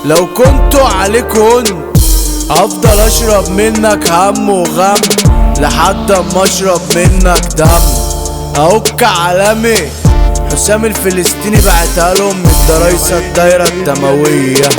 لو كنتوا عليكن افضل اشرب منك هم وغم لحد اما اشرب منك دم. اهوك عالمي حسام الفلسطيني بعتها لهم من الدرايسة الدايرة الدموية.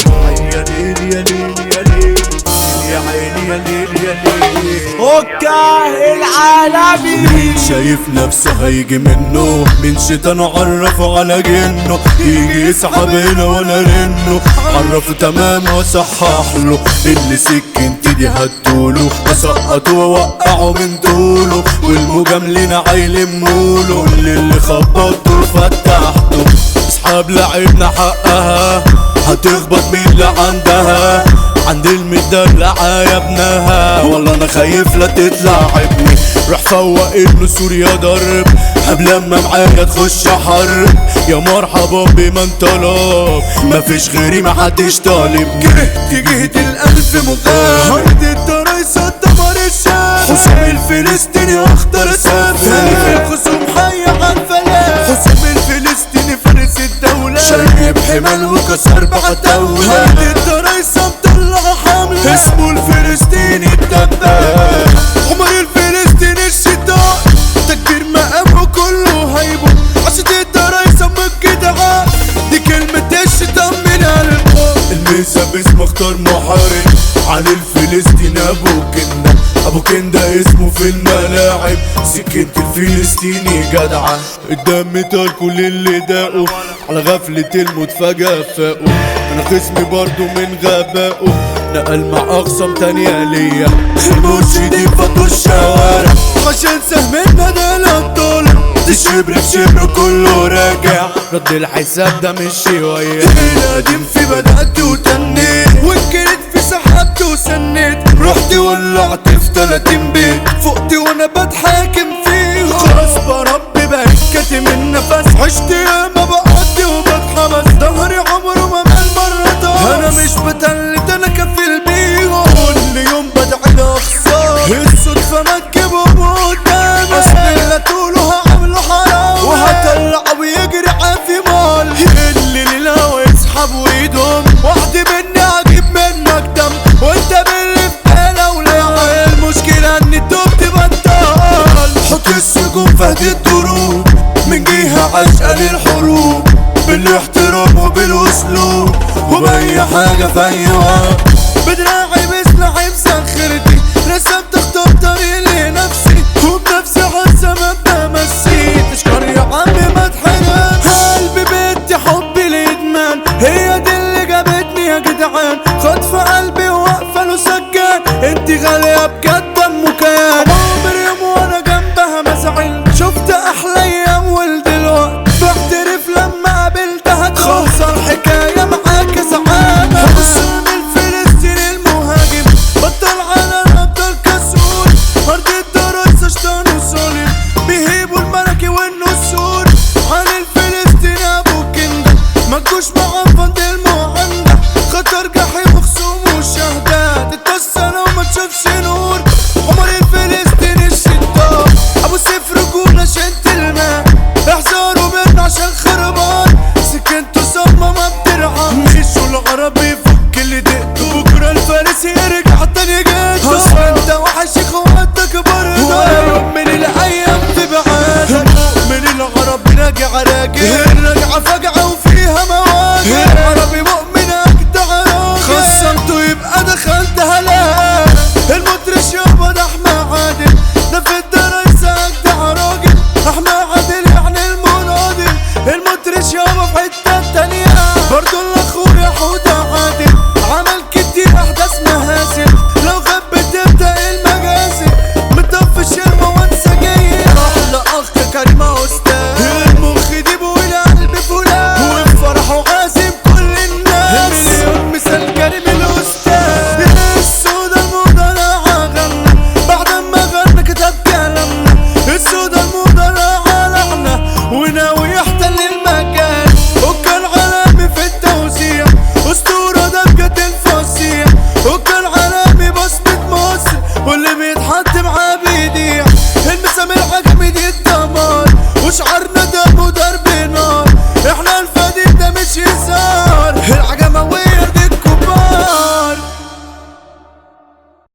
اوكا العالمي شايف نفسه هيجي منه من شيطانه عرفه على جنه يجي يسحب هنا وانا رنه عرفه تمام واصحح له اللي سكنت دي هتقوله اسقطه واوقعه من طوله والمجاملين هيلموله اللي خبطته وفتحته اصحاب لعبنا حقها هتخبط مين اللي عندها عند المدلعة يا ابنها والله انا خايف لا تطلع ابني روح فوق النسور يا ضرب قبل لما معايا تخش حرب يا مرحبا بمن طلب مفيش غيري محدش طالب جهة الالف مقام هرد الدرايسة دمر الشام حسام الفلسطيني واختار سام في الخصوم حي عن فلاح حسام الفلسطيني فارس الدولة شايب حمال وكسر بعتاولة هرد الدرايسة حملة اسمه الفلسطيني الدباب عمر الفلسطيني الشتاء تكبير مقامه كله هيبه عشان الدرايسة من الجدعان دي كلمة الشتاء من قلبه الميسا باسم اختار محارب عن الفلسطيني ابو كندا اسمه في الملاعب سكنة الفلسطيني جدعة الدم طال كل اللي داقه على غفلة الموت فجأة فاقه انا خصمي برضو من غبائه نقل مع اقسام تانية ليا المرشدين فضوا الشوارع عشان سهمنا ده الابطال دي شبر في شبر كله راجع رد الحساب ده مش شوية القديم في بدأت وتنيت وانكرت في سحبت وسنيت رحت ولعت في 30 بيت فقت وانا بتحاكم فيه خلاص بربي بقيت كاتم النفس عشت ياما بقضي وبتحبس ظهري عمره ما مال مرة انا مش بتلت انا كفيل بيهم كل يوم بدعي اخسر الصدفة ما تجيبهم قدامي اصل اللي طوله هعمله حرام وهطلع ويجري عافي مال اللي ليلة ويسحب ويدهم وحدي مني هجيب منك دم وانت باللي في حالة ولا المشكلة ان الدوب تبطل حط السجون فهد الدروب من جهة عشقة للحروب بالاحترام وبالاسلوب وبأي حاجة في اي وقت بدراعي بسلاحي بسخرتي رسمت اختار طريق لنفسي وبنفسي حاسة ما بمسيت اشكر يا عمي ما تحرمش قلبي بنتي حبي الادمان هي دي اللي جابتني يا جدعان خطف قلبي واقفة له سكان انتي غالية بجد ام كيان عمري يوم وانا جنبها ما زعلت شفت احلى ايام ودلوقتي بعترف لما قابلتها تخسر حكاية معاك سعادة حسام الفلسطيني المهاجم بطل على الابطال كسول ارض الدرايسة شطان وصليب بيهيبوا الملكي والنسور عن الفلسطيني ابو كندا مجوش مع فند المعندة خطر جحيم وخصوم وشهدات اتكسر وما تشوفش نور عمر الفلسطيني الشداد ابو سيف رجولة جنتلمان احذروا منه عشان خربان سكنته صمة ما بترعى خشوا العربي يفك اللي دقته بكرة الفارس يرجع تاني جده اصل انت وحش اخواتك برضه يوم من الايام تبعد مؤمن العرب راجع راجع الرجعة فجعة